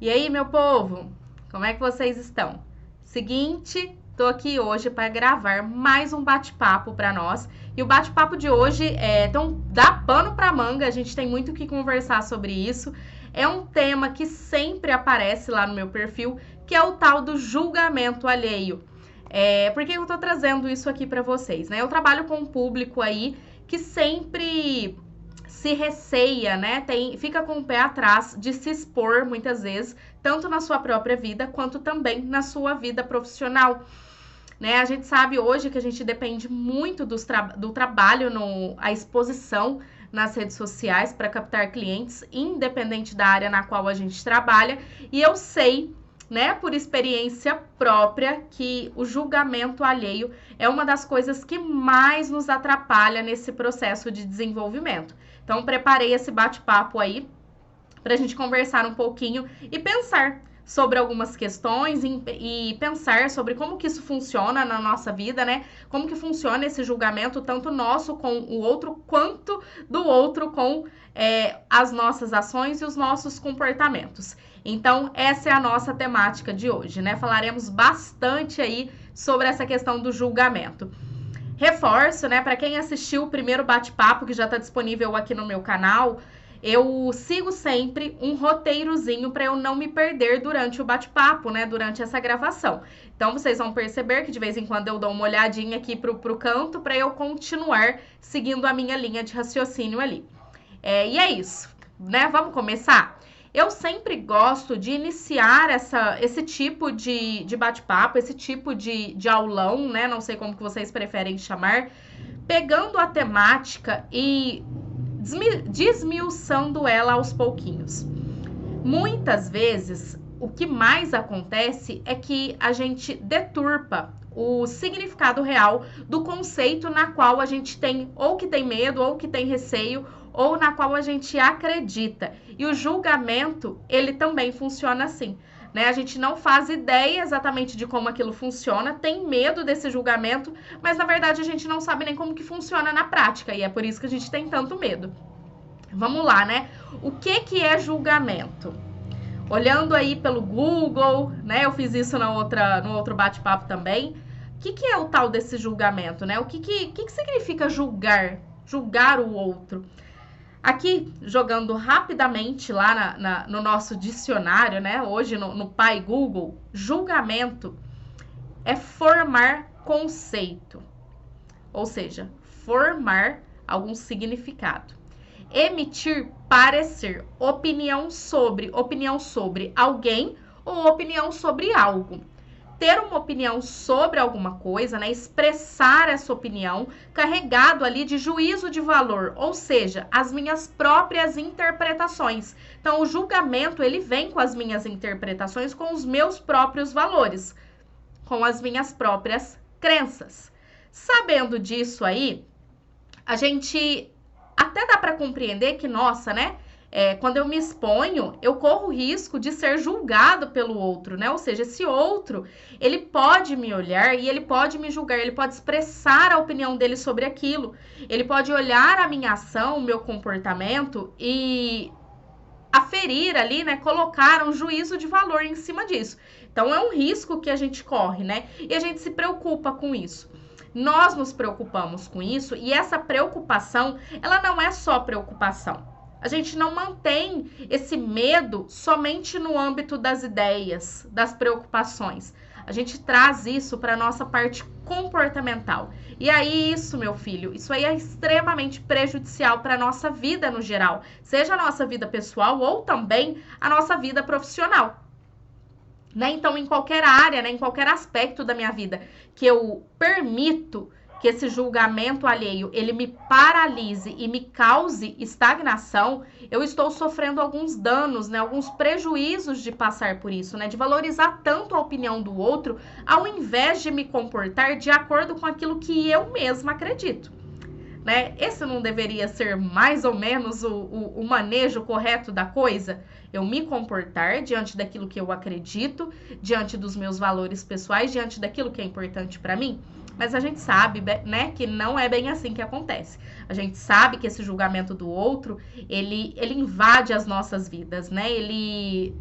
E aí, meu povo, como é que vocês estão? Seguinte, tô aqui hoje para gravar mais um bate-papo para nós. E o bate-papo de hoje então dá pano para manga, a gente tem muito o que conversar sobre isso. É um tema que sempre aparece lá no meu perfil, que é o tal do julgamento alheio. Por que eu tô trazendo isso aqui para vocês, né? Eu trabalho com um público aí que sempre se receia, né? Fica com o pé atrás de se expor muitas vezes, tanto na sua própria vida quanto também na sua vida profissional. Né? A gente sabe hoje que a gente depende muito do trabalho, a exposição nas redes sociais para captar clientes, independente da área na qual a gente trabalha. E eu sei, né, por experiência própria, que o julgamento alheio é uma das coisas que mais nos atrapalha nesse processo de desenvolvimento. Então, preparei esse bate-papo aí para a gente conversar um pouquinho e pensar sobre algumas questões e pensar sobre como que isso funciona na nossa vida, né? Como que funciona esse julgamento, tanto nosso com o outro, quanto do outro com as nossas ações e os nossos comportamentos. Então, essa é a nossa temática de hoje, né? Falaremos bastante aí sobre essa questão do julgamento. Reforço, né, para quem assistiu o primeiro bate-papo, que já está disponível aqui no meu canal, eu sigo sempre um roteirozinho para eu não me perder durante o bate-papo, né, durante essa gravação. Então, vocês vão perceber que de vez em quando eu dou uma olhadinha aqui pro canto para eu continuar seguindo a minha linha de raciocínio ali. E é isso, né? Vamos começar? Eu sempre gosto de iniciar esse tipo de bate-papo, esse tipo de aulão, né? Não sei como que vocês preferem chamar, pegando a temática e desmiuçando ela aos pouquinhos. Muitas vezes, o que mais acontece é que a gente deturpa o significado real do conceito na qual a gente tem, ou que tem medo, ou que tem receio, ou na qual a gente acredita. E o julgamento, ele também funciona assim, né? A gente não faz ideia exatamente de como aquilo funciona, tem medo desse julgamento, mas na verdade a gente não sabe nem como que funciona na prática, e é por isso que a gente tem tanto medo. Vamos lá, né? O que é julgamento? Olhando aí pelo Google, né? Eu fiz isso no outro bate-papo também. O que é o tal desse julgamento, né? O que significa julgar? Julgar o outro. Aqui, jogando rapidamente lá no nosso dicionário, né? Hoje no Pai Google, julgamento é formar conceito. Ou seja, formar algum significado. Emitir parecer, opinião sobre alguém ou opinião sobre algo. Ter uma opinião sobre alguma coisa, né? Expressar essa opinião carregado ali de juízo de valor, ou seja, as minhas próprias interpretações. Então, o julgamento, ele vem com as minhas interpretações, com os meus próprios valores, com as minhas próprias crenças. Sabendo disso aí, a gente até dá para compreender que, nossa, né? Quando eu me exponho, eu corro o risco de ser julgado pelo outro, né? Ou seja, esse outro, ele pode me olhar e ele pode me julgar, ele pode expressar a opinião dele sobre aquilo, ele pode olhar a minha ação, o meu comportamento e aferir ali, né? Colocar um juízo de valor em cima disso. Então, é um risco que a gente corre, né? E a gente se preocupa com isso. Nós nos preocupamos com isso e essa preocupação, ela não é só preocupação. A gente não mantém esse medo somente no âmbito das ideias, das preocupações. A gente traz isso para a nossa parte comportamental. E aí isso, meu filho, isso aí é extremamente prejudicial para a nossa vida no geral. Seja a nossa vida pessoal ou também a nossa vida profissional. Né? Então, em qualquer área, né, em qualquer aspecto da minha vida que eu permito que esse julgamento alheio, ele me paralise e me cause estagnação, eu estou sofrendo alguns danos, né, alguns prejuízos de passar por isso, né, de valorizar tanto a opinião do outro, ao invés de me comportar de acordo com aquilo que eu mesma acredito. Né? Esse não deveria ser mais ou menos o manejo correto da coisa? Eu me comportar diante daquilo que eu acredito, diante dos meus valores pessoais, diante daquilo que é importante para mim? Mas a gente sabe, né, que não é bem assim que acontece. A gente sabe que esse julgamento do outro, ele invade as nossas vidas, né? Ele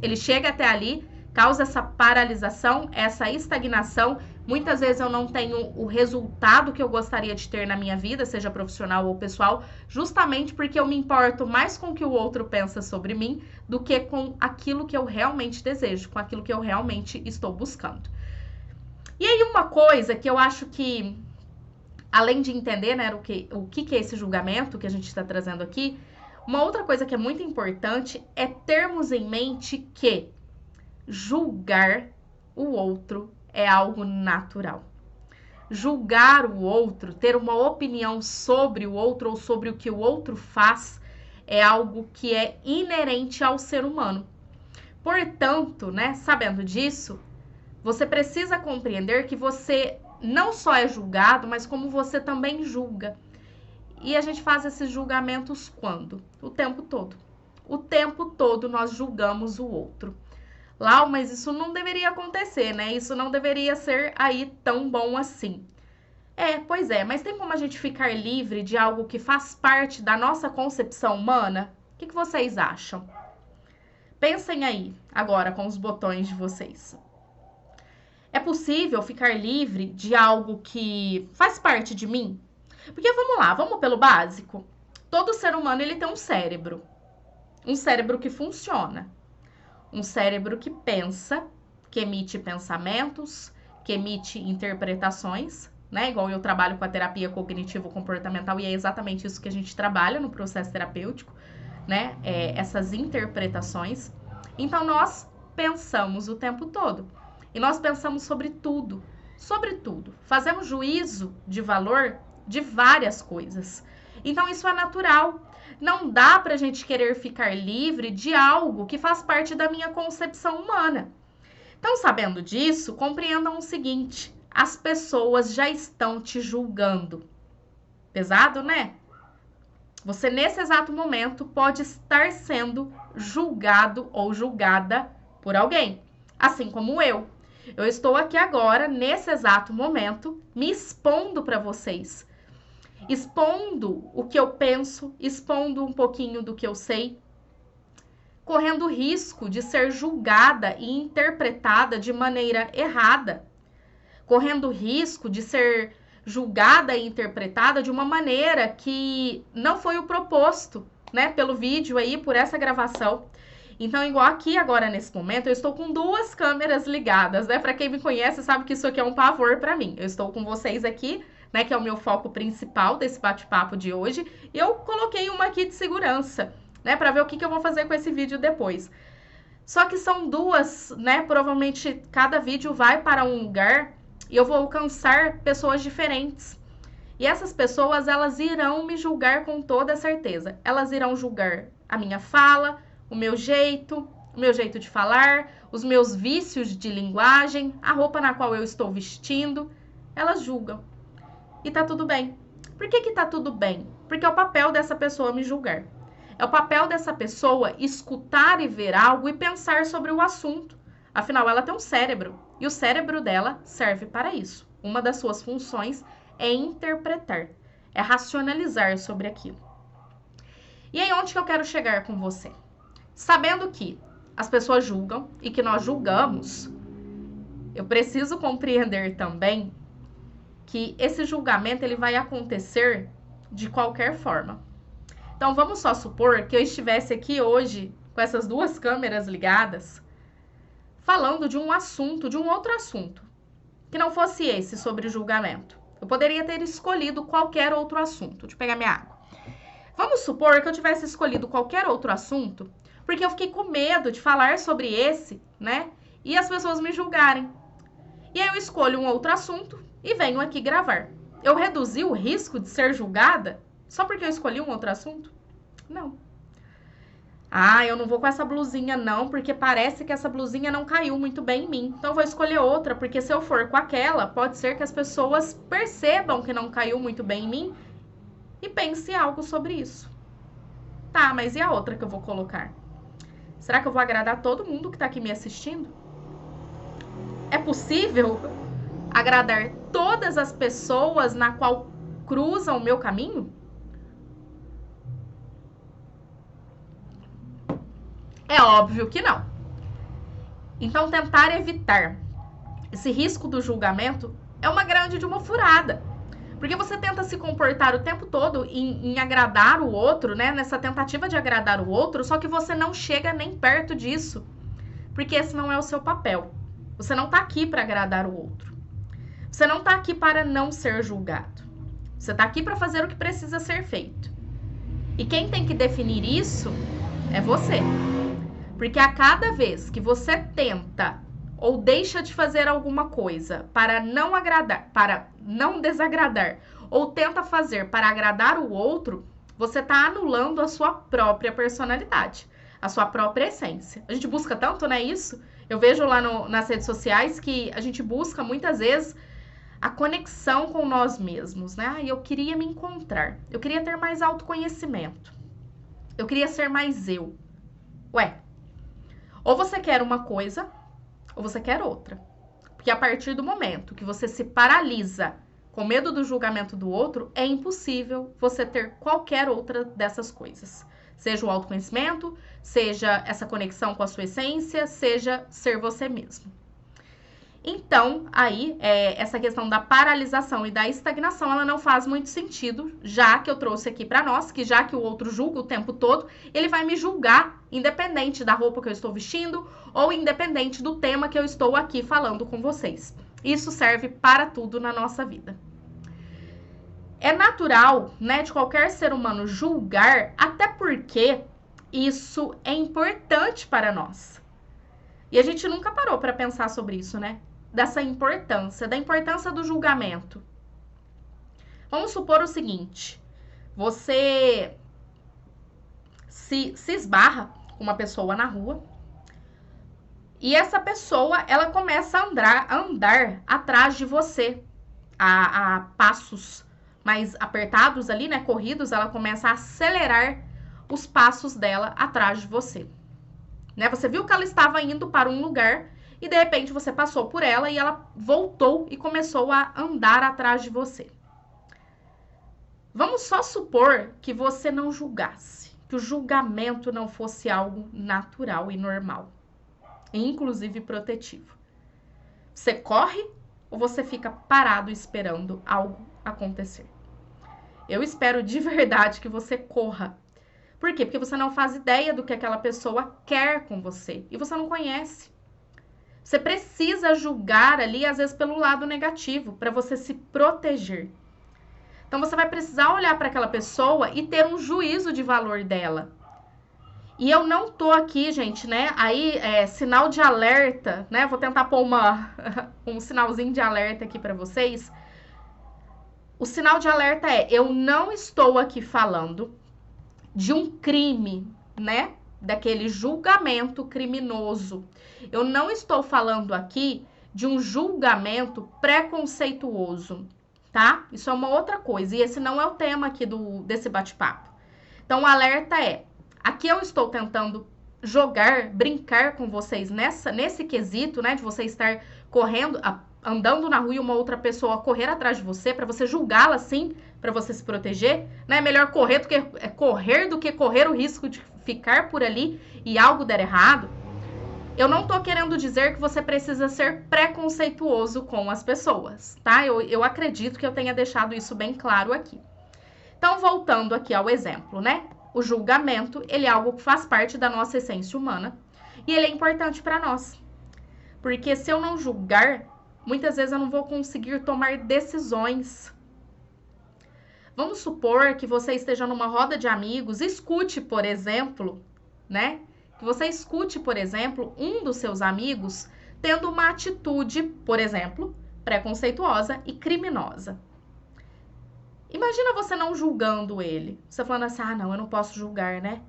ele chega até ali, causa essa paralisação, essa estagnação. Muitas vezes eu não tenho o resultado que eu gostaria de ter na minha vida, seja profissional ou pessoal, justamente porque eu me importo mais com o que o outro pensa sobre mim do que com aquilo que eu realmente desejo, com aquilo que eu realmente estou buscando. E aí uma coisa que eu acho que, além de entender, né, o que é esse julgamento que a gente está trazendo aqui, uma outra coisa que é muito importante é termos em mente que julgar o outro é algo natural. Julgar o outro, ter uma opinião sobre o outro ou sobre o que o outro faz, é algo que é inerente ao ser humano. Portanto, né, sabendo disso, você precisa compreender que você não só é julgado, mas como você também julga. E a gente faz esses julgamentos quando? O tempo todo. O tempo todo nós julgamos o outro. Lau, mas isso não deveria acontecer, né? Isso não deveria ser aí tão bom assim. Pois é, mas tem como a gente ficar livre de algo que faz parte da nossa concepção humana? O que vocês acham? Pensem aí, agora, com os botões de vocês. É possível ficar livre de algo que faz parte de mim? Porque vamos lá, vamos pelo básico. Todo ser humano ele tem um cérebro que funciona. Um cérebro que pensa, que emite pensamentos, que emite interpretações, né? Igual eu trabalho com a terapia cognitivo-comportamental e é exatamente isso que a gente trabalha no processo terapêutico, né? Essas interpretações. Então, nós pensamos o tempo todo. E nós pensamos sobre tudo. Fazemos juízo de valor de várias coisas. Então, isso é natural. Não dá pra gente querer ficar livre de algo que faz parte da minha concepção humana. Então, sabendo disso, compreendam o seguinte: as pessoas já estão te julgando. Pesado, né? Você, nesse exato momento, pode estar sendo julgado ou julgada por alguém. Assim como eu. Eu estou aqui agora, nesse exato momento, me expondo para vocês. Expondo o que eu penso, expondo um pouquinho do que eu sei, correndo o risco de ser julgada e interpretada de maneira errada, correndo o risco de ser julgada e interpretada de uma maneira que não foi o proposto, né, pelo vídeo aí, por essa gravação. Então, igual aqui agora nesse momento, eu estou com 2 câmeras ligadas, né? Para quem me conhece sabe que isso aqui é um pavor para mim. Eu estou com vocês aqui, né, que é o meu foco principal desse bate-papo de hoje, e eu coloquei uma aqui de segurança, né, para ver o que eu vou fazer com esse vídeo depois. Só que são 2, né, provavelmente cada vídeo vai para um lugar e eu vou alcançar pessoas diferentes. E essas pessoas, elas irão me julgar com toda certeza. Elas irão julgar a minha fala, o meu jeito de falar, os meus vícios de linguagem, a roupa na qual eu estou vestindo. Elas julgam. E tá tudo bem. Por que tá tudo bem? Porque é o papel dessa pessoa me julgar. É o papel dessa pessoa escutar e ver algo e pensar sobre o assunto. Afinal, ela tem um cérebro. E o cérebro dela serve para isso. Uma das suas funções é interpretar. É racionalizar sobre aquilo. E aí, onde que eu quero chegar com você? Sabendo que as pessoas julgam e que nós julgamos, eu preciso compreender também que esse julgamento ele vai acontecer de qualquer forma. Então, vamos só supor que eu estivesse aqui hoje com essas 2 câmeras ligadas, falando de um assunto, de um outro assunto, que não fosse esse sobre julgamento. Eu poderia ter escolhido qualquer outro assunto. Deixa eu pegar minha água. Vamos supor que eu tivesse escolhido qualquer outro assunto, porque eu fiquei com medo de falar sobre esse, né? E as pessoas me julgarem. E aí eu escolho um outro assunto e venho aqui gravar. Eu reduzi o risco de ser julgada só porque eu escolhi um outro assunto? Não. Ah, eu não vou com essa blusinha não, porque parece que essa blusinha não caiu muito bem em mim. Então eu vou escolher outra, porque se eu for com aquela, pode ser que as pessoas percebam que não caiu muito bem em mim e pense algo sobre isso. Tá, mas e a outra que eu vou colocar? Será que eu vou agradar todo mundo que tá aqui me assistindo? É possível agradar todas as pessoas na qual cruzam o meu caminho? É óbvio que não. Então, tentar evitar esse risco do julgamento é uma grande de uma furada. Porque você tenta se comportar o tempo todo em agradar o outro, né? Nessa tentativa de agradar o outro, só que você não chega nem perto disso. Porque esse não é o seu papel. Você não tá aqui para agradar o outro. Você não tá aqui para não ser julgado. Você tá aqui para fazer o que precisa ser feito. E quem tem que definir isso é você. Porque a cada vez que você tenta ou deixa de fazer alguma coisa para não agradar, para não desagradar, ou tenta fazer para agradar o outro, você está anulando a sua própria personalidade, a sua própria essência. A gente busca tanto, né, isso? Eu vejo lá nas redes sociais que a gente busca muitas vezes a conexão com nós mesmos, né? Eu queria me encontrar, eu queria ter mais autoconhecimento, eu queria ser mais eu. Ué, ou você quer uma coisa, ou você quer outra. Porque a partir do momento que você se paralisa com medo do julgamento do outro, é impossível você ter qualquer outra dessas coisas. Seja o autoconhecimento, seja essa conexão com a sua essência, seja ser você mesmo. Então, aí, essa questão da paralisação e da estagnação, ela não faz muito sentido, já que eu trouxe aqui para nós, que já que o outro julga o tempo todo, ele vai me julgar, independente da roupa que eu estou vestindo, ou independente do tema que eu estou aqui falando com vocês. Isso serve para tudo na nossa vida. É natural, né, de qualquer ser humano julgar, até porque isso é importante para nós. E a gente nunca parou para pensar sobre isso, né? Dessa importância, da importância do julgamento. Vamos supor o seguinte, você se esbarra com uma pessoa na rua e essa pessoa, ela começa a andar atrás de você, a passos mais apertados ali, né, corridos, ela começa a acelerar os passos dela atrás de você. Né? Você viu que ela estava indo para um lugar e de repente você passou por ela e ela voltou e começou a andar atrás de você. Vamos só supor que você não julgasse, que o julgamento não fosse algo natural e normal, inclusive protetivo. Você corre ou você fica parado esperando algo acontecer? Eu espero de verdade que você corra. Por quê? Porque você não faz ideia do que aquela pessoa quer com você e você não conhece. Você precisa julgar ali, às vezes, pelo lado negativo, para você se proteger. Então, você vai precisar olhar para aquela pessoa e ter um juízo de valor dela. E eu não tô aqui, gente, né? Aí, sinal de alerta, né? Vou tentar pôr um sinalzinho de alerta aqui para vocês. O sinal de alerta é, eu não estou aqui falando de um crime, né? Daquele julgamento criminoso. Eu não estou falando aqui de um julgamento preconceituoso, tá? Isso é uma outra coisa. E esse não é o tema aqui desse bate-papo. Então, o alerta é, aqui eu estou tentando brincar com vocês nesse quesito, né? De você estar correndo, andando na rua e uma outra pessoa correr atrás de você, para você julgá-la assim, para você se proteger, né? Melhor correr do que correr o risco de ficar por ali e algo der errado. Eu não tô querendo dizer que você precisa ser preconceituoso com as pessoas, tá? Eu acredito que eu tenha deixado isso bem claro aqui. Então, voltando aqui ao exemplo, né? O julgamento, ele é algo que faz parte da nossa essência humana e ele é importante para nós. Porque se eu não julgar, muitas vezes eu não vou conseguir tomar decisões. Vamos supor que você esteja numa roda de amigos, escute, por exemplo, né? Que você escute, por exemplo, um dos seus amigos tendo uma atitude, por exemplo, preconceituosa e criminosa. Imagina você não julgando ele. Você falando assim, não, eu não posso julgar, né?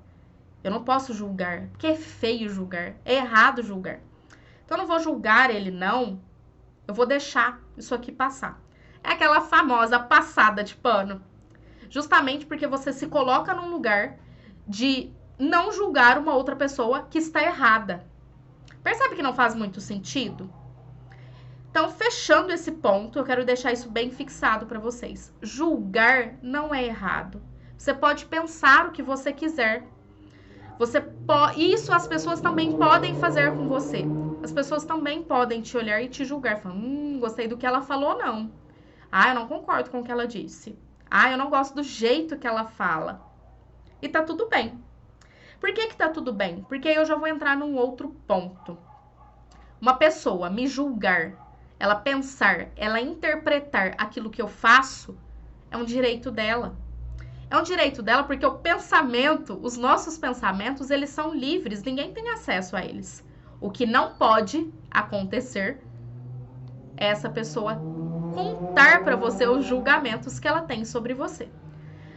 Eu não posso julgar, porque é feio julgar, é errado julgar. Então, eu não vou julgar ele, não. Eu vou deixar isso aqui passar. É aquela famosa passada de pano. Justamente porque você se coloca num lugar de não julgar uma outra pessoa que está errada. Percebe que não faz muito sentido? Então, fechando esse ponto, eu quero deixar isso bem fixado para vocês. Julgar não é errado. Você pode pensar o que você quiser. Isso as pessoas também podem fazer com você. As pessoas também podem te olhar e te julgar, falando, gostei do que ela falou, não. Ah, eu não concordo com o que ela disse. Ah, eu não gosto do jeito que ela fala. E tá tudo bem. Por que que tá tudo bem? Porque aí eu já vou entrar num outro ponto. Uma pessoa me julgar, ela pensar, ela interpretar aquilo que eu faço, é um direito dela. É um direito dela porque o pensamento, os nossos pensamentos, eles são livres, ninguém tem acesso a eles. O que não pode acontecer é essa pessoa contar para você os julgamentos que ela tem sobre você.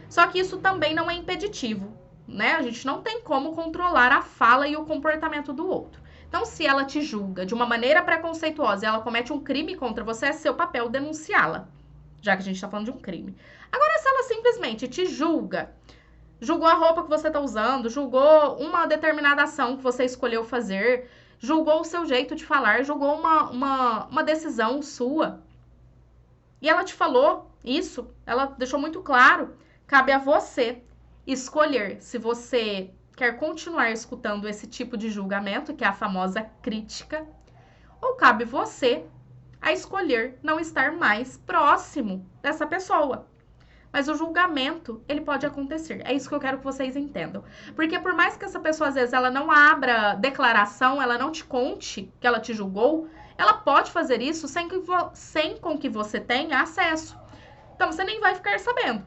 Só que isso também não é impeditivo, né? A gente não tem como controlar a fala e o comportamento do outro. Então, se ela te julga de uma maneira preconceituosa e ela comete um crime contra você, é seu papel denunciá-la, já que a gente tá falando de um crime. Agora, se ela simplesmente te julgou a roupa que você tá usando, julgou uma determinada ação que você escolheu fazer, julgou o seu jeito de falar, julgou uma decisão sua, e ela te falou isso, ela deixou muito claro, cabe a você escolher se você quer continuar escutando esse tipo de julgamento, que é a famosa crítica, ou cabe você a escolher não estar mais próximo dessa pessoa. Mas o julgamento, ele pode acontecer. É isso que eu quero que vocês entendam. Porque por mais que essa pessoa, às vezes, ela não abra declaração, ela não te conte que ela te julgou, ela pode fazer isso sem com que você tenha acesso. Então, você nem vai ficar sabendo.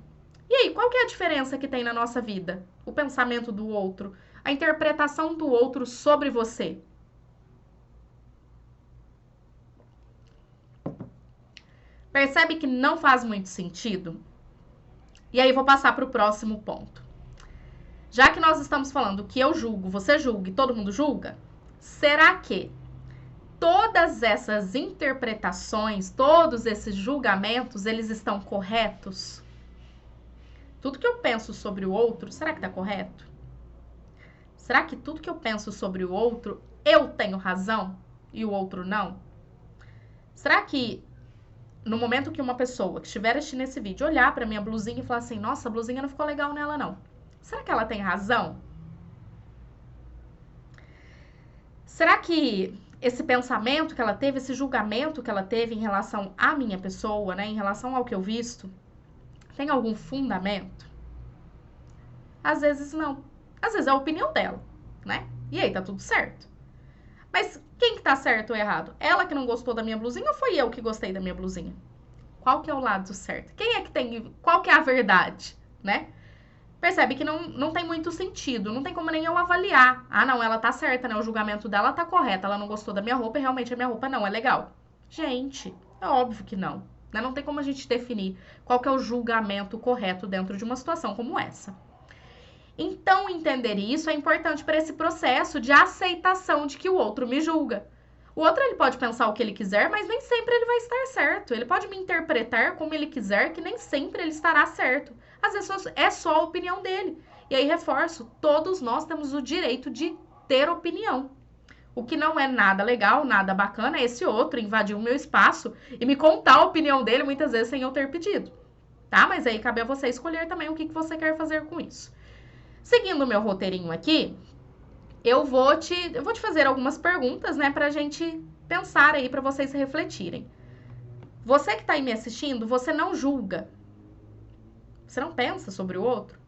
E aí, qual que é a diferença que tem na nossa vida? O pensamento do outro, a interpretação do outro sobre você. Percebe que não faz muito sentido? E aí, vou passar para o próximo ponto. Já que nós estamos falando que eu julgo, você julga e todo mundo julga, será que todas essas interpretações, todos esses julgamentos, eles estão corretos? Tudo que eu penso sobre o outro, será que está correto? Será que tudo que eu penso sobre o outro, eu tenho razão e o outro não? Será que no momento que uma pessoa que estiver assistindo esse vídeo olhar para minha blusinha e falar assim, nossa, a blusinha não ficou legal nela não, será que ela tem razão? Será que esse pensamento que ela teve, esse julgamento que ela teve em relação à minha pessoa, né, em relação ao que eu visto, tem algum fundamento? Às vezes não. Às vezes é a opinião dela, né? E aí tá tudo certo. Mas quem que tá certo ou errado? Ela que não gostou da minha blusinha ou foi eu que gostei da minha blusinha? Qual que é o lado certo? Quem é que tem... Qual que é a verdade, né? Percebe que não tem muito sentido, não tem como nem eu avaliar. Ah, não, ela tá certa, né? O julgamento dela tá correto, ela não gostou da minha roupa e realmente a minha roupa não é legal. Gente, é óbvio que não, né? Não tem como a gente definir qual que é o julgamento correto dentro de uma situação como essa. Então, entender isso é importante para esse processo de aceitação de que o outro me julga. O outro, ele pode pensar o que ele quiser, mas nem sempre ele vai estar certo. Ele pode me interpretar como ele quiser, que nem sempre ele estará certo. Às vezes é só a opinião dele. E aí, reforço, todos nós temos o direito de ter opinião. O que não é nada legal, nada bacana, é esse outro invadir o meu espaço e me contar a opinião dele, muitas vezes sem eu ter pedido. Tá? Mas aí cabe a você escolher também o que você quer fazer com isso. Seguindo o meu roteirinho aqui, eu vou te fazer algumas perguntas, né, pra gente pensar aí, pra vocês refletirem. Você que tá aí me assistindo, você não julga. Você não pensa sobre o outro.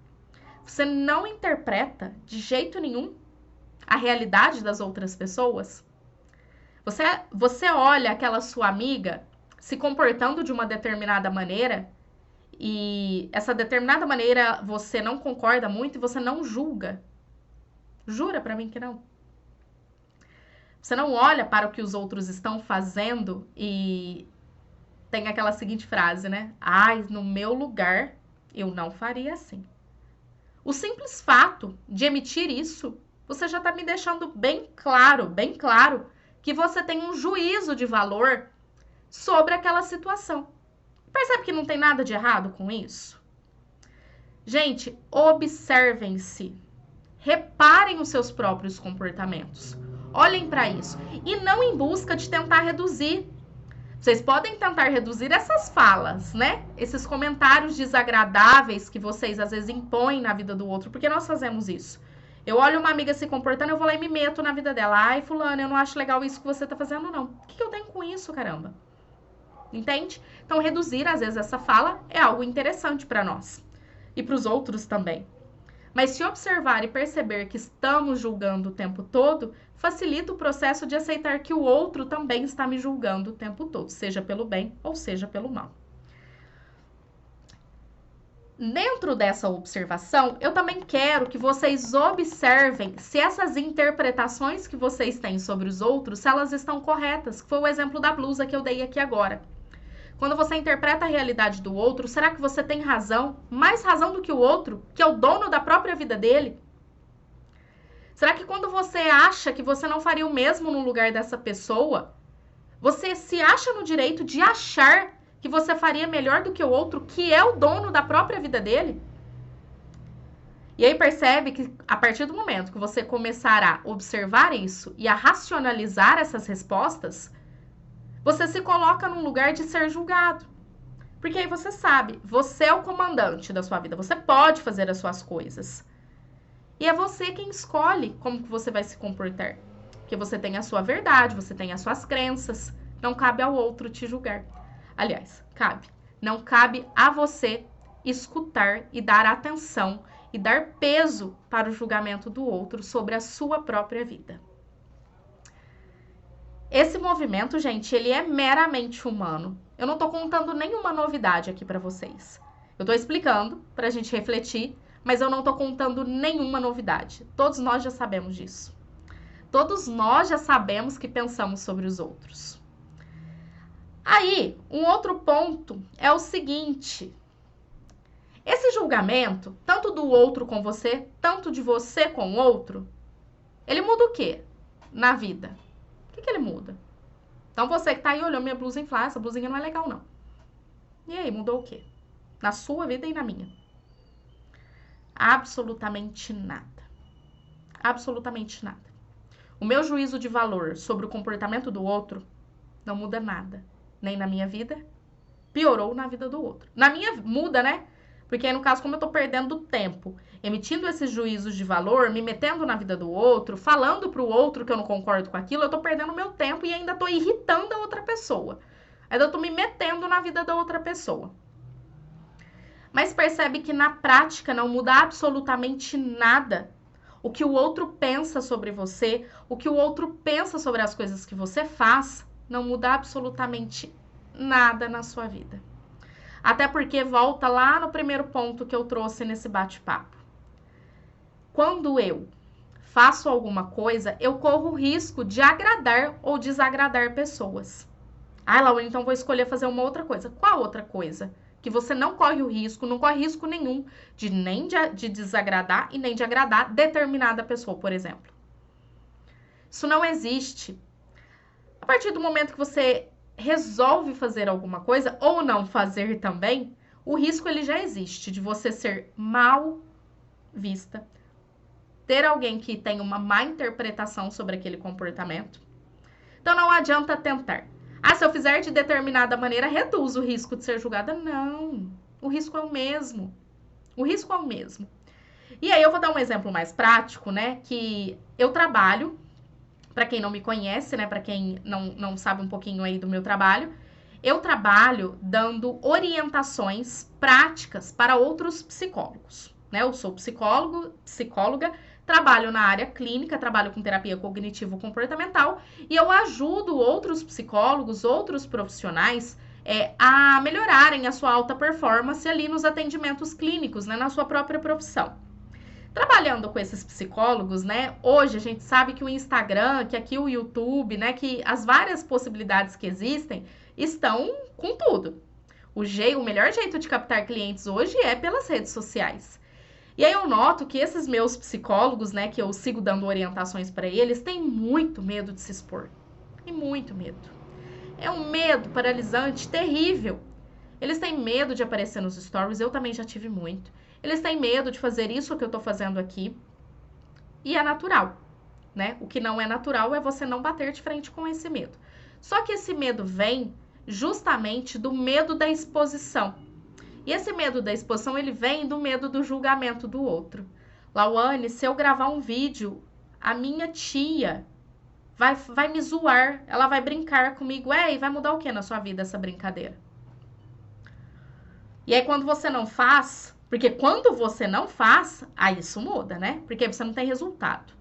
Você não interpreta de jeito nenhum a realidade das outras pessoas. Você olha aquela sua amiga se comportando de uma determinada maneira e essa determinada maneira você não concorda muito e você não julga. Jura pra mim que não? Você não olha para o que os outros estão fazendo e tem aquela seguinte frase, né? Ai, no meu lugar, eu não faria assim. O simples fato de emitir isso, você já tá me deixando bem claro, que você tem um juízo de valor sobre aquela situação. Percebe que não tem nada de errado com isso? Gente, observem-se. Reparem os seus próprios comportamentos. Olhem para isso. E não em busca de tentar reduzir. Vocês podem tentar reduzir essas falas, né? Esses comentários desagradáveis que vocês às vezes impõem na vida do outro, porque nós fazemos isso. Eu olho uma amiga se comportando, eu vou lá e me meto na vida dela. Ai, fulana, eu não acho legal isso que você tá fazendo, não. O que eu tenho com isso, caramba? Entende? Então, reduzir, às vezes, essa fala é algo interessante para nós. E para os outros também. Mas se observar e perceber que estamos julgando o tempo todo, facilita o processo de aceitar que o outro também está me julgando o tempo todo, seja pelo bem ou seja pelo mal. Dentro dessa observação, eu também quero que vocês observem se essas interpretações que vocês têm sobre os outros, se elas estão corretas, que foi o exemplo da blusa que eu dei aqui agora. Quando você interpreta a realidade do outro, será que você tem razão? Mais razão do que o outro, que é o dono da própria vida dele? Será que quando você acha que você não faria o mesmo no lugar dessa pessoa, você se acha no direito de achar que você faria melhor do que o outro, que é o dono da própria vida dele? E aí percebe que a partir do momento que você começar a observar isso e a racionalizar essas respostas, você se coloca num lugar de ser julgado. Porque aí você sabe, você é o comandante da sua vida, você pode fazer as suas coisas. E é você quem escolhe como que você vai se comportar. Porque você tem a sua verdade, você tem as suas crenças, não cabe ao outro te julgar. Aliás, cabe. Não cabe a você escutar e dar atenção e dar peso para o julgamento do outro sobre a sua própria vida. Esse movimento, gente, ele é meramente humano. Eu não tô contando nenhuma novidade aqui para vocês. Eu tô explicando pra gente refletir, mas eu não tô contando nenhuma novidade. Todos nós já sabemos disso. Todos nós já sabemos que pensamos sobre os outros. Aí, um outro ponto é o seguinte. Esse julgamento, tanto do outro com você, tanto de você com o outro, ele muda o quê na vida? O que ele muda? Então, você que tá aí olhando minha blusa e fala, essa blusinha não é legal, não. E aí, mudou o quê? Na sua vida e na minha? Absolutamente nada. Absolutamente nada. O meu juízo de valor sobre o comportamento do outro não muda nada. Nem na minha vida, piorou na vida do outro. Na minha, muda, né? Porque aí, no caso, como eu tô perdendo tempo, emitindo esses juízos de valor, me metendo na vida do outro, falando pro outro que eu não concordo com aquilo, eu tô perdendo meu tempo e ainda tô irritando a outra pessoa. Ainda tô me metendo na vida da outra pessoa. Mas percebe que na prática não muda absolutamente nada. O que o outro pensa sobre você, o que o outro pensa sobre as coisas que você faz, não muda absolutamente nada na sua vida. Até porque volta lá no primeiro ponto que eu trouxe nesse bate-papo. Quando eu faço alguma coisa, eu corro o risco de agradar ou desagradar pessoas. Ah, Laura, então vou escolher fazer uma outra coisa. Qual outra coisa? Que você não corre o risco, não corre risco nenhum de nem de desagradar e nem de agradar determinada pessoa, por exemplo. Isso não existe. A partir do momento que você resolve fazer alguma coisa ou não fazer também, o risco ele já existe de você ser mal vista, ter alguém que tem uma má interpretação sobre aquele comportamento. Então não adianta tentar. Ah, se eu fizer de determinada maneira, reduz o risco de ser julgada. Não, o risco é o mesmo. O risco é o mesmo. E aí eu vou dar um exemplo mais prático, né? Que eu trabalho, para quem não me conhece, né? Para quem não sabe um pouquinho aí do meu trabalho, eu trabalho dando orientações práticas para outros psicólogos, né? Eu sou psicóloga, trabalho na área clínica, trabalho com terapia cognitivo-comportamental e eu ajudo outros psicólogos, outros profissionais a melhorarem a sua alta performance ali nos atendimentos clínicos, né? Na sua própria profissão. Trabalhando com esses psicólogos, né? Hoje a gente sabe que o Instagram, que aqui o YouTube, né? Que as várias possibilidades que existem estão com tudo. O melhor jeito de captar clientes hoje é pelas redes sociais. E aí eu noto que esses meus psicólogos, né? Que eu sigo dando orientações para eles, têm muito medo de se expor. E muito medo. É um medo paralisante terrível. Eles têm medo de aparecer nos stories, eu também já tive muito. Eles têm medo de fazer isso que eu tô fazendo aqui. E é natural, né? O que não é natural é você não bater de frente com esse medo. Só que esse medo vem justamente do medo da exposição. E esse medo da exposição, ele vem do medo do julgamento do outro. Lauane, se eu gravar um vídeo, a minha tia vai me zoar, ela vai brincar comigo. E vai mudar o que na sua vida essa brincadeira? E aí quando você não faz, porque quando você não faz, aí isso muda, né? Porque você não tem resultado.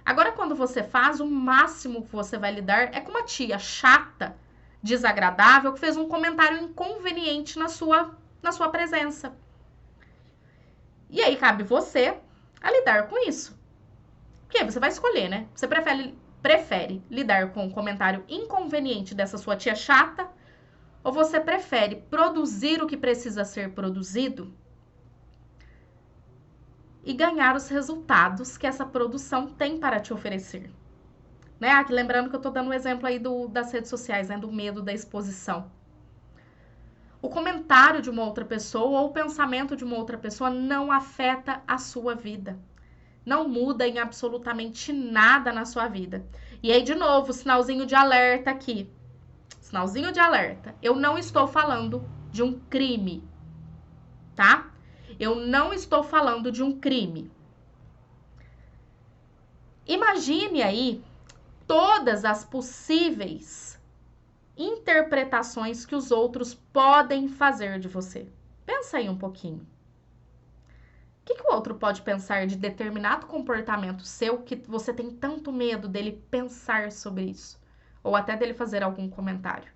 Agora quando você faz, o máximo que você vai lidar é com uma tia chata, desagradável, que fez um comentário inconveniente na sua presença. E aí cabe você a lidar com isso. Porque aí você vai escolher, né? Você prefere lidar com um comentário inconveniente dessa sua tia chata, ou você prefere produzir o que precisa ser produzido e ganhar os resultados que essa produção tem para te oferecer? Né? Aqui, lembrando que eu tô dando um exemplo aí das redes sociais, né? Do medo da exposição. O comentário de uma outra pessoa ou o pensamento de uma outra pessoa não afeta a sua vida. Não muda em absolutamente nada na sua vida. E aí, de novo, sinalzinho de alerta aqui. Sinalzinho de alerta. Eu não estou falando de um crime, tá? Eu não estou falando de um crime. Imagine aí todas as possíveis interpretações que os outros podem fazer de você. Pensa aí um pouquinho. O que o outro pode pensar de determinado comportamento seu que você tem tanto medo dele pensar sobre isso? Ou até dele fazer algum comentário?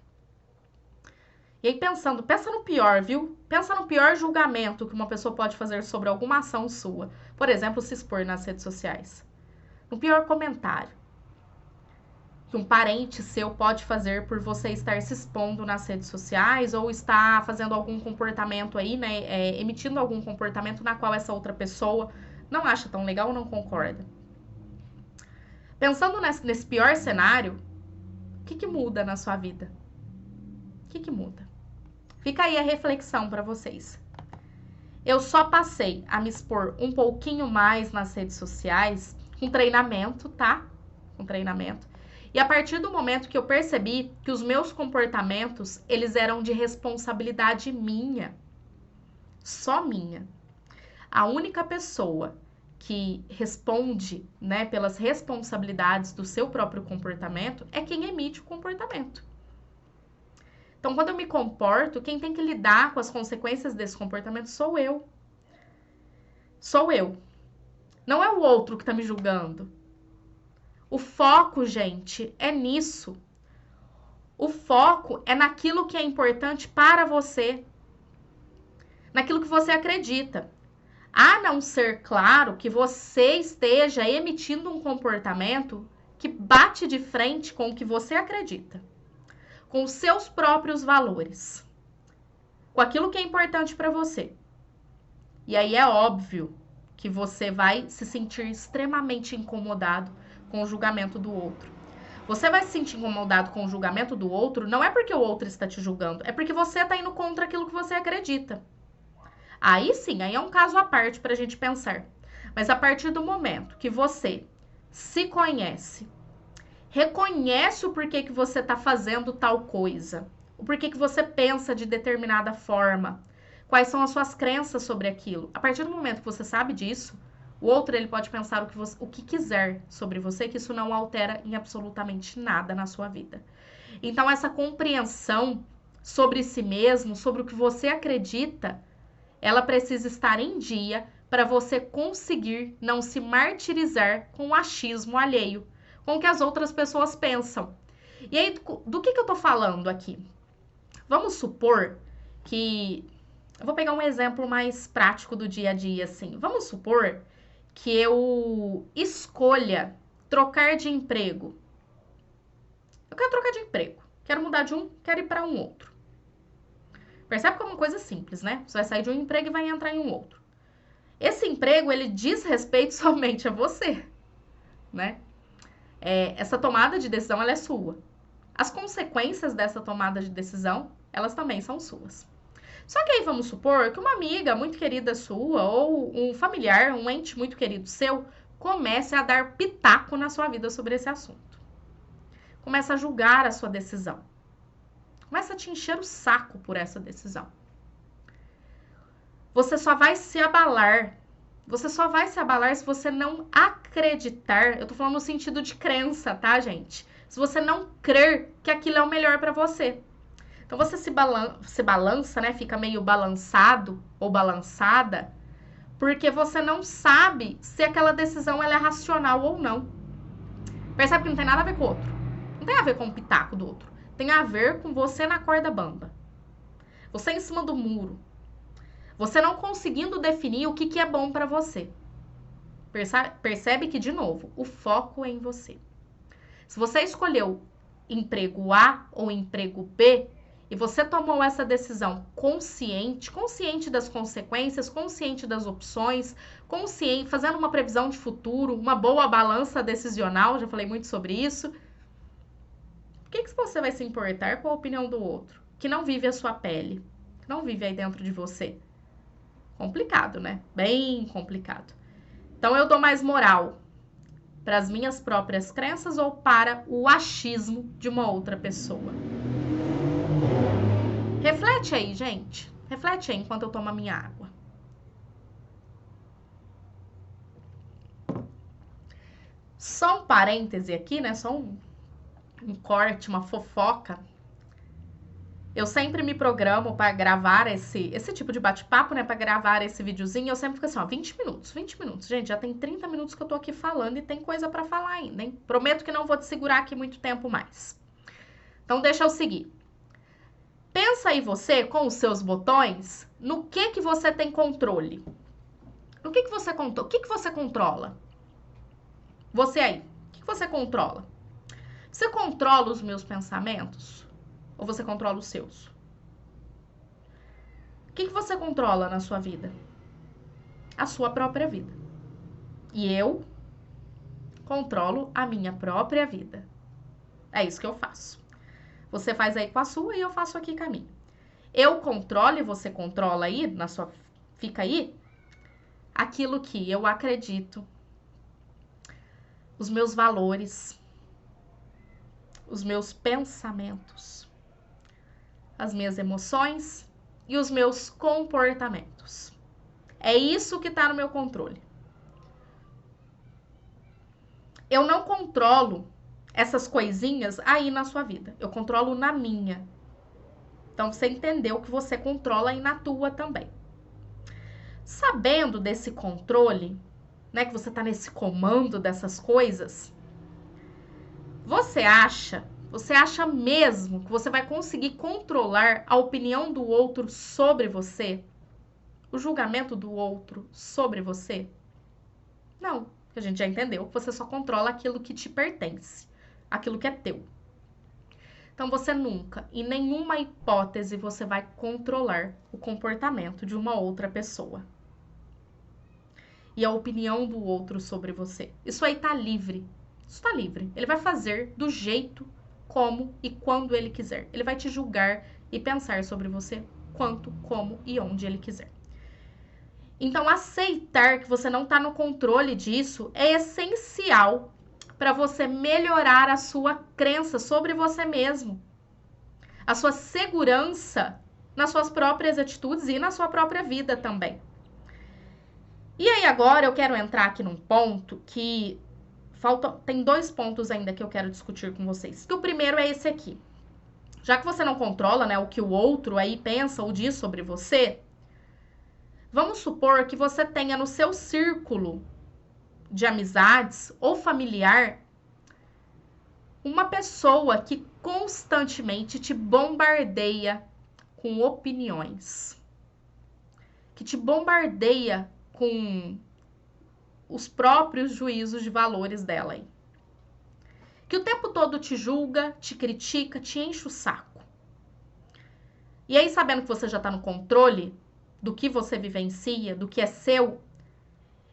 E aí pensa no pior, viu? Pensa no pior julgamento que uma pessoa pode fazer sobre alguma ação sua. Por exemplo, se expor nas redes sociais. No pior comentário que um parente seu pode fazer por você estar se expondo nas redes sociais ou estar fazendo algum comportamento aí, né, emitindo algum comportamento na qual essa outra pessoa não acha tão legal ou não concorda. Pensando nesse pior cenário, o que muda na sua vida? O que muda? Fica aí a reflexão para vocês. Eu só passei a me expor um pouquinho mais nas redes sociais com treinamento, tá? Com treinamento. E a partir do momento que eu percebi que os meus comportamentos, eles eram de responsabilidade minha, só minha. A única pessoa que responde, né, pelas responsabilidades do seu próprio comportamento é quem emite o comportamento. Então, quando eu me comporto, quem tem que lidar com as consequências desse comportamento sou eu. Sou eu. Não é o outro que tá me julgando. O foco, gente, é nisso. O foco é naquilo que é importante para você. Naquilo que você acredita. A não ser, claro, que você esteja emitindo um comportamento que bate de frente com o que você acredita. Com os seus próprios valores. Com aquilo que é importante para você. E aí é óbvio que você vai se sentir extremamente incomodado com o julgamento do outro. Você vai se sentir incomodado com o julgamento do outro, não é porque o outro está te julgando, é porque você está indo contra aquilo que você acredita. Aí sim, aí é um caso à parte para a gente pensar. Mas a partir do momento que você se conhece, reconhece o porquê que você está fazendo tal coisa, o porquê que você pensa de determinada forma, quais são as suas crenças sobre aquilo. A partir do momento que você sabe disso, o outro ele pode pensar o que quiser sobre você, que isso não altera em absolutamente nada na sua vida. Então, essa compreensão sobre si mesmo, sobre o que você acredita, ela precisa estar em dia para você conseguir não se martirizar com o achismo alheio, com o que as outras pessoas pensam. E aí, do que eu tô falando aqui? Vamos supor que... Eu vou pegar um exemplo mais prático do dia a dia, assim. Vamos supor que eu escolha trocar de emprego. Eu quero trocar de emprego. Quero mudar de um, quero ir para um outro. Percebe que é uma coisa simples, né? Você vai sair de um emprego e vai entrar em um outro. Esse emprego, ele diz respeito somente a você, né? Essa tomada de decisão, ela é sua. As consequências dessa tomada de decisão, elas também são suas. Só que aí vamos supor que uma amiga muito querida sua ou um familiar, um ente muito querido seu, comece a dar pitaco na sua vida sobre esse assunto. Começa a julgar a sua decisão. Começa a te encher o saco por essa decisão. Você só vai se abalar Você só vai se abalar se você não acreditar. Eu tô falando no sentido de crença, tá, gente? Se você não crer que aquilo é o melhor pra você. Então você se balança, né? Fica meio balançado ou balançada, porque você não sabe se aquela decisão ela é racional ou não. Percebe que não tem nada a ver com o outro. Não tem a ver com o pitaco do outro. Tem a ver com você na corda bamba. Você em cima do muro. Você não conseguindo definir o que é bom pra você. Percebe que, de novo, o foco é em você. Se você escolheu emprego A ou emprego B, e você tomou essa decisão consciente das consequências, consciente das opções, consciente, fazendo uma previsão de futuro, uma boa balança decisional, já falei muito sobre isso. Por que você vai se importar com a opinião do outro, que não vive a sua pele, que não vive aí dentro de você? Complicado, né? Bem complicado. Então eu dou mais moral para as minhas próprias crenças ou para o achismo de uma outra pessoa? Reflete aí, gente. Reflete aí enquanto eu tomo a minha água. Só um parêntese aqui, né? Só um corte, uma fofoca. Eu sempre me programo para gravar esse tipo de bate-papo, né? Para gravar esse videozinho. Eu sempre fico assim, ó, 20 minutos. Gente, já tem 30 minutos que eu tô aqui falando e tem coisa para falar ainda, hein? Prometo que não vou te segurar aqui muito tempo mais. Então, deixa eu seguir. Pensa aí você, com os seus botões, no que você tem controle. No que você controla? O que você controla? Você aí, o que você controla? Você controla os meus pensamentos? Ou você controla os seus? O que você controla na sua vida? A sua própria vida. E eu controlo a minha própria vida. É isso que eu faço. Você faz aí com a sua e eu faço aqui com a minha. Eu controlo e você controla aí, na sua... Fica aí, aquilo que eu acredito, os meus valores, os meus pensamentos, as minhas emoções e os meus comportamentos. É isso que tá no meu controle. Eu não controlo essas coisinhas aí na sua vida. Eu controlo na minha. Então, você entendeu que você controla aí na tua também. Sabendo desse controle, né, que você tá nesse comando dessas coisas, você acha mesmo que você vai conseguir controlar a opinião do outro sobre você? O julgamento do outro sobre você? Não, a gente já entendeu que você só controla aquilo que te pertence, aquilo que é teu. Então, você nunca, em nenhuma hipótese, você vai controlar o comportamento de uma outra pessoa. E a opinião do outro sobre você. Isso aí tá livre. Isso tá livre. Ele vai fazer do jeito, como e quando ele quiser. Ele vai te julgar e pensar sobre você quanto, como e onde ele quiser. Então, aceitar que você não tá no controle disso é essencial para você melhorar a sua crença sobre você mesmo. A sua segurança nas suas próprias atitudes e na sua própria vida também. E aí agora eu quero entrar aqui num ponto que tem 2 pontos ainda que eu quero discutir com vocês. Que o primeiro é esse aqui. Já que você não controla, né, o que o outro aí pensa ou diz sobre você, vamos supor que você tenha no seu círculo de amizades ou familiar uma pessoa que constantemente te bombardeia com opiniões, que te bombardeia com os próprios juízos de valores dela aí, que o tempo todo te julga, te critica, te enche o saco. E aí, sabendo que você já tá no controle do que você vivencia, do que é seu,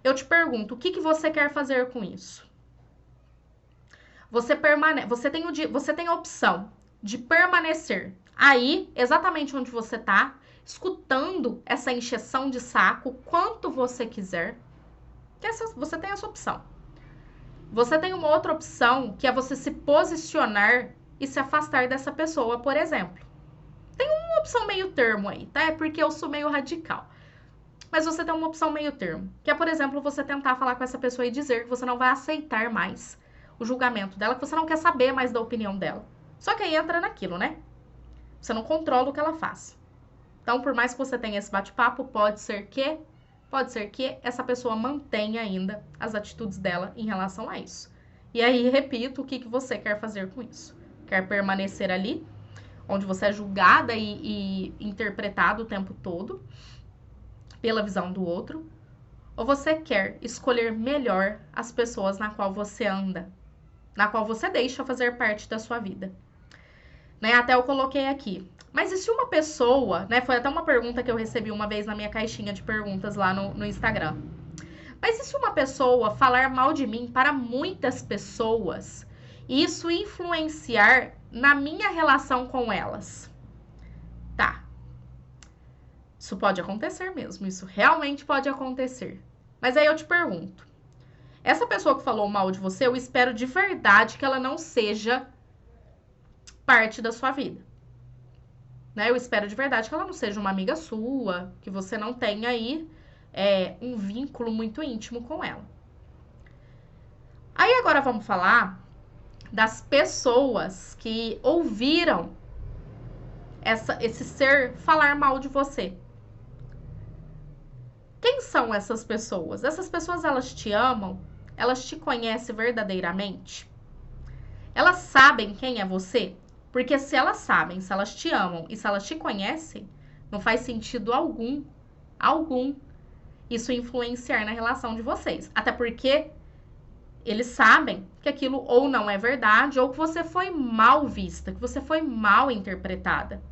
eu te pergunto, o que você quer fazer com isso? Você tem a opção de permanecer aí, exatamente onde você tá, escutando essa encheção de saco quanto você quiser. Você tem essa opção. Você tem uma outra opção, que é você se posicionar e se afastar dessa pessoa, por exemplo. Tem uma opção meio termo aí, tá? É porque eu sou meio radical. Mas você tem uma opção meio termo, que é, por exemplo, você tentar falar com essa pessoa e dizer que você não vai aceitar mais o julgamento dela, que você não quer saber mais da opinião dela. Só que aí entra naquilo, né? Você não controla o que ela faz. Então, por mais que você tenha esse bate-papo, pode ser que essa pessoa mantenha ainda as atitudes dela em relação a isso. E aí, repito, o que você quer fazer com isso? Quer permanecer ali, onde você é julgada e interpretada o tempo todo pela visão do outro? Ou você quer escolher melhor as pessoas na qual você anda, na qual você deixa fazer parte da sua vida? Né? Até eu coloquei aqui. Mas e se uma pessoa, né? Foi até uma pergunta que eu recebi uma vez na minha caixinha de perguntas lá no Instagram. Mas e se uma pessoa falar mal de mim para muitas pessoas e isso influenciar na minha relação com elas? Tá. Isso pode acontecer mesmo. Isso realmente pode acontecer. Mas aí eu te pergunto. Essa pessoa que falou mal de você, eu espero de verdade que ela não seja parte da sua vida. Né? Eu espero de verdade que ela não seja uma amiga sua, que você não tenha aí um vínculo muito íntimo com ela. Aí agora vamos falar das pessoas que ouviram esse ser falar mal de você. Quem são essas pessoas? Essas pessoas, elas te amam? Elas te conhecem verdadeiramente? Elas sabem quem é você? Porque se elas sabem, se elas te amam e se elas te conhecem, não faz sentido algum isso influenciar na relação de vocês. Até porque eles sabem que aquilo ou não é verdade, ou que você foi mal vista, que você foi mal interpretada.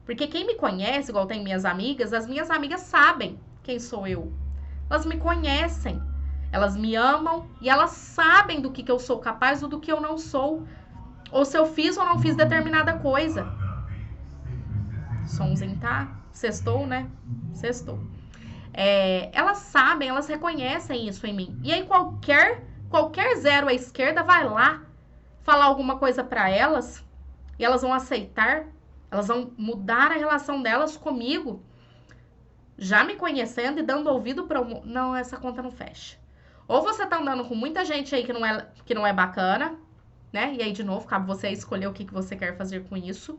Porque quem me conhece, igual tem minhas amigas, as minhas amigas sabem quem sou eu. Elas me conhecem, elas me amam e elas sabem do que eu sou capaz ou do que eu não sou. Ou se eu fiz ou não fiz determinada coisa. Somzinho, tá? Sextou, né? Sextou. Elas sabem, elas reconhecem isso em mim. E aí qualquer zero à esquerda vai lá falar alguma coisa pra elas e elas vão aceitar, elas vão mudar a relação delas comigo, já me conhecendo e dando ouvido pra... Não, essa conta não fecha. Ou você tá andando com muita gente aí que não é bacana, né? E aí, de novo, cabe você escolher o que você quer fazer com isso.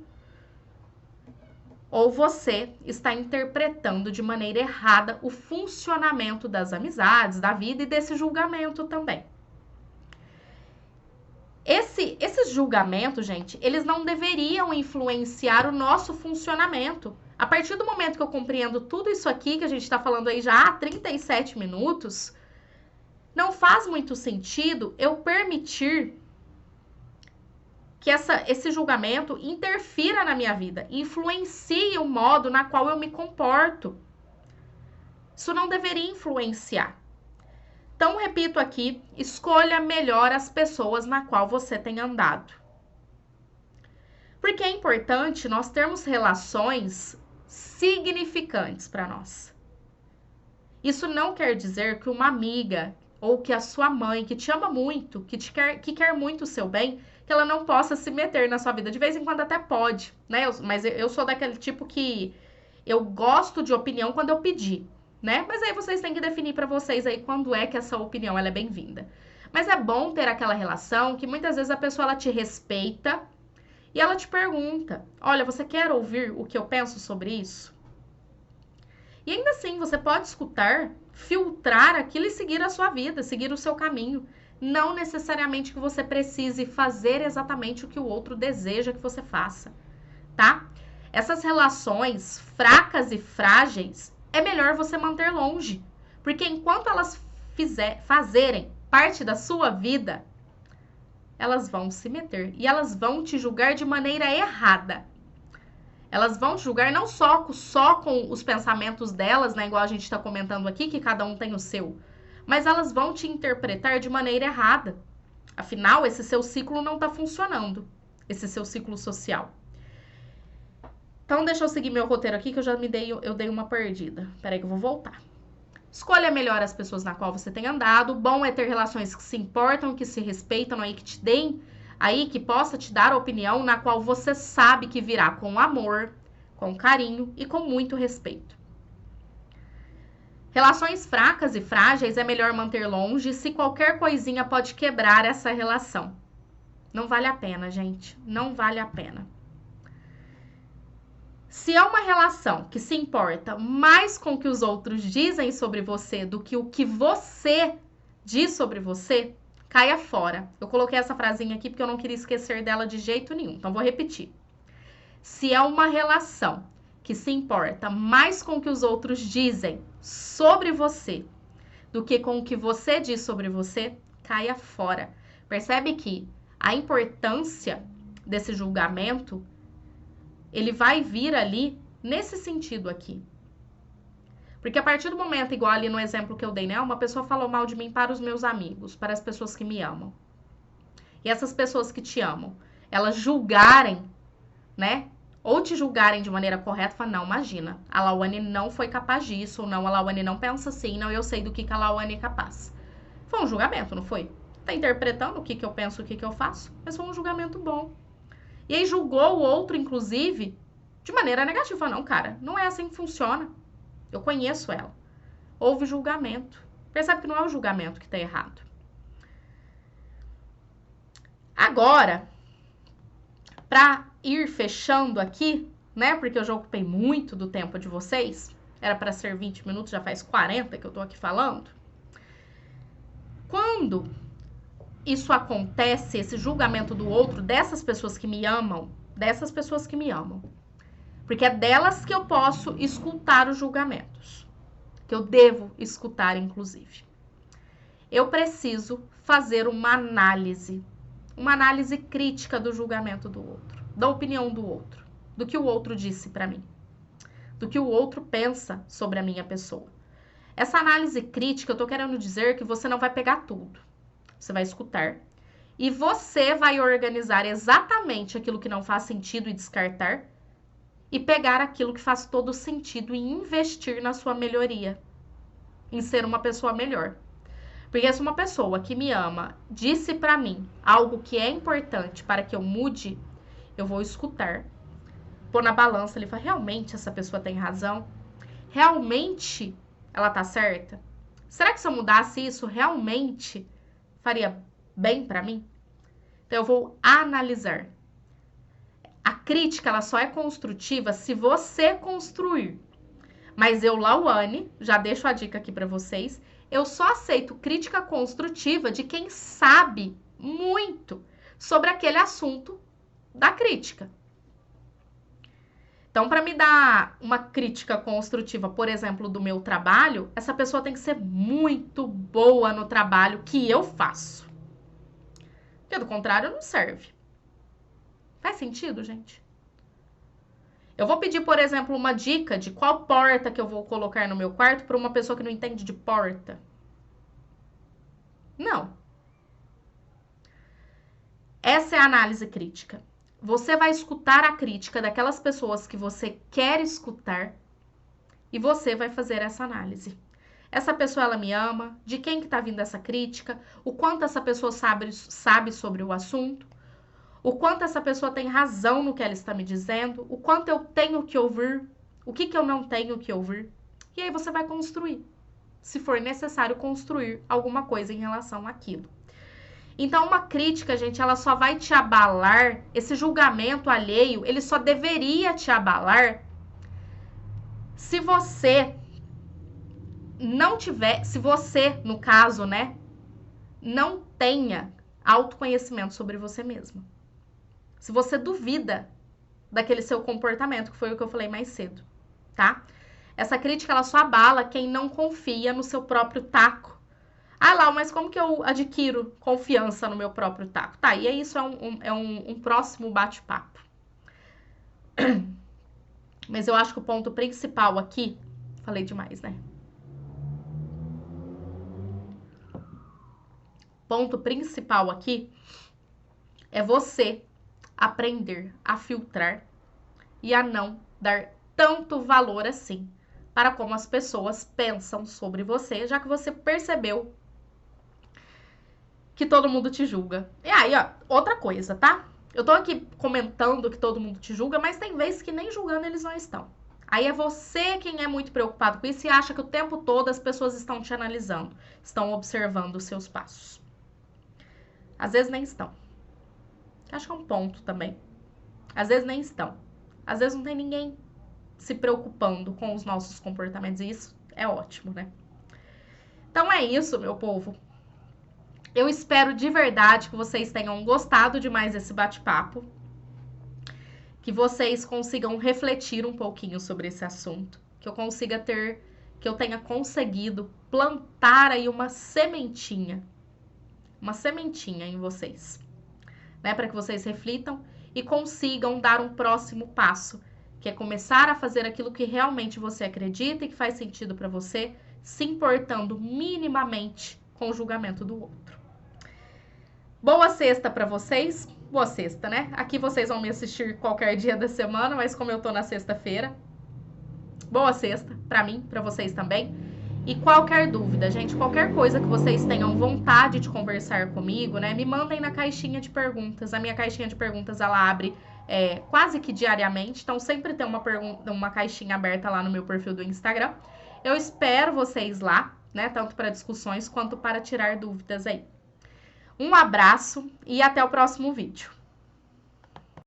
Ou você está interpretando de maneira errada o funcionamento das amizades, da vida e desse julgamento também. Esses julgamentos, gente, eles não deveriam influenciar o nosso funcionamento. A partir do momento que eu compreendo tudo isso aqui, que a gente está falando aí já há 37 minutos, não faz muito sentido eu permitir que esse julgamento interfira na minha vida, influencie o modo na qual eu me comporto. Isso não deveria influenciar. Então, repito aqui, escolha melhor as pessoas na qual você tem andado. Porque é importante nós termos relações significantes para nós. Isso não quer dizer que uma amiga ou que a sua mãe, que te ama muito, que quer muito o seu bem, que ela não possa se meter na sua vida. De vez em quando até pode, né? Mas eu sou daquele tipo que eu gosto de opinião quando eu pedir, né? Mas aí vocês têm que definir para vocês aí quando é que essa opinião ela é bem-vinda. Mas é bom ter aquela relação que muitas vezes a pessoa ela te respeita e ela te pergunta: olha, você quer ouvir o que eu penso sobre isso? E ainda assim, você pode escutar, filtrar aquilo e seguir a sua vida, seguir o seu caminho. Não necessariamente que você precise fazer exatamente o que o outro deseja que você faça, tá? Essas relações fracas e frágeis, é melhor você manter longe. Porque enquanto elas fazerem parte da sua vida, elas vão se meter e elas vão te julgar de maneira errada. Elas vão te julgar não só com os pensamentos delas, né? Igual a gente está comentando aqui, que cada um tem o seu. Mas elas vão te interpretar de maneira errada. Afinal, esse seu ciclo não está funcionando. Esse seu ciclo social. Então, deixa eu seguir meu roteiro aqui, que eu dei uma perdida. Peraí que eu vou voltar. Escolha melhor as pessoas na qual você tem andado. Bom é ter relações que se importam, que se respeitam, aí que te deem, aí que possa te dar a opinião na qual você sabe que virá com amor, com carinho e com muito respeito. Relações fracas e frágeis é melhor manter longe se qualquer coisinha pode quebrar essa relação. Não vale a pena, gente. Não vale a pena. Se é uma relação que se importa mais com o que os outros dizem sobre você do que o que você diz sobre você, caia fora. Eu coloquei essa frasinha aqui porque eu não queria esquecer dela de jeito nenhum. Então, vou repetir. Se é uma relação que se importa mais com o que os outros dizem sobre você do que com o que você diz sobre você, caia fora. Percebe que a importância desse julgamento, ele vai vir ali nesse sentido aqui. Porque a partir do momento, igual ali no exemplo que eu dei, né? Uma pessoa falou mal de mim para os meus amigos, para as pessoas que me amam. E essas pessoas que te amam, elas julgarem, né? Ou te julgarem de maneira correta, falar, não, imagina, a Lauane não foi capaz disso, ou não, a Lauane não pensa assim, não, eu sei do que a Lauane é capaz. Foi um julgamento, não foi? Tá interpretando o que eu penso, o que eu faço, mas foi um julgamento bom. E aí julgou o outro, inclusive, de maneira negativa. Não, cara, não é assim que funciona. Eu conheço ela. Houve julgamento. Percebe que não é o julgamento que tá errado. Agora, pra ir fechando aqui, né? Porque eu já ocupei muito do tempo de vocês. Era pra ser 20 minutos, já faz 40 que eu tô aqui falando. Quando isso acontece, esse julgamento do outro, dessas pessoas que me amam, porque é delas que eu posso escutar os julgamentos, que eu devo escutar, inclusive. Eu preciso fazer uma análise crítica do julgamento do outro, da opinião do outro, do que o outro disse para mim, do que o outro pensa sobre a minha pessoa. Essa análise crítica, eu tô querendo dizer que você não vai pegar tudo. Você vai escutar e você vai organizar exatamente aquilo que não faz sentido e descartar e pegar aquilo que faz todo sentido e investir na sua melhoria, em ser uma pessoa melhor. Porque se uma pessoa que me ama disse pra mim algo que é importante para que eu mude, eu vou escutar, pôr na balança e falar, realmente essa pessoa tem razão? Realmente ela tá certa? Será que se eu mudasse isso, realmente faria bem pra mim? Então eu vou analisar. A crítica, ela só é construtiva se você construir. Mas eu, Lauane, já deixo a dica aqui pra vocês, eu só aceito crítica construtiva de quem sabe muito sobre aquele assunto da crítica. Então, para me dar uma crítica construtiva, por exemplo, do meu trabalho, essa pessoa tem que ser muito boa no trabalho que eu faço. Porque do contrário, não serve. Faz sentido, gente? Eu vou pedir, por exemplo, uma dica de qual porta que eu vou colocar no meu quarto para uma pessoa que não entende de porta. Não. Essa é a análise crítica. Você vai escutar a crítica daquelas pessoas que você quer escutar e você vai fazer essa análise. Essa pessoa, ela me ama? De quem que tá vindo essa crítica? O quanto essa pessoa sabe sobre o assunto? O quanto essa pessoa tem razão no que ela está me dizendo? O quanto eu tenho que ouvir? O que eu não tenho que ouvir? E aí você vai construir. Se for necessário construir alguma coisa em relação àquilo. Então, uma crítica, gente, ela só vai te abalar, esse julgamento alheio, ele só deveria te abalar se você não tiver, se você, no caso, né, não tenha autoconhecimento sobre você mesma. Se você duvida daquele seu comportamento, que foi o que eu falei mais cedo, tá? Essa crítica, ela só abala quem não confia no seu próprio taco. Ah, Lau, mas como que eu adquiro confiança no meu próprio taco? Tá, e isso é um próximo bate-papo. Mas eu acho que o ponto principal aqui... Falei demais, né? Ponto principal aqui é você aprender a filtrar e a não dar tanto valor assim para como as pessoas pensam sobre você, já que você percebeu que todo mundo te julga. E aí, ó, outra coisa, tá? Eu tô aqui comentando que todo mundo te julga, mas tem vezes que nem julgando eles não estão. Aí é você quem é muito preocupado com isso e acha que o tempo todo as pessoas estão te analisando, estão observando os seus passos. Às vezes nem estão. Acho que é um ponto também. Às vezes nem estão. Às vezes não tem ninguém se preocupando com os nossos comportamentos. E isso é ótimo, né? Então é isso, meu povo. Eu espero de verdade que vocês tenham gostado demais desse bate-papo. Que vocês consigam refletir um pouquinho sobre esse assunto. Que eu tenha conseguido plantar aí uma sementinha em vocês, né? Para que vocês reflitam e consigam dar um próximo passo, que é começar a fazer aquilo que realmente você acredita e que faz sentido para você, se importando minimamente com o julgamento do outro. Boa sexta para vocês. Boa sexta, né? Aqui vocês vão me assistir qualquer dia da semana, mas como eu tô na sexta-feira, boa sexta para mim, para vocês também. E qualquer dúvida, gente, qualquer coisa que vocês tenham vontade de conversar comigo, né? Me mandem na caixinha de perguntas. A minha caixinha de perguntas, ela abre quase que diariamente. Então, sempre tem uma caixinha aberta lá no meu perfil do Instagram. Eu espero vocês lá, né? Tanto para discussões quanto para tirar dúvidas aí. Um abraço e até o próximo vídeo.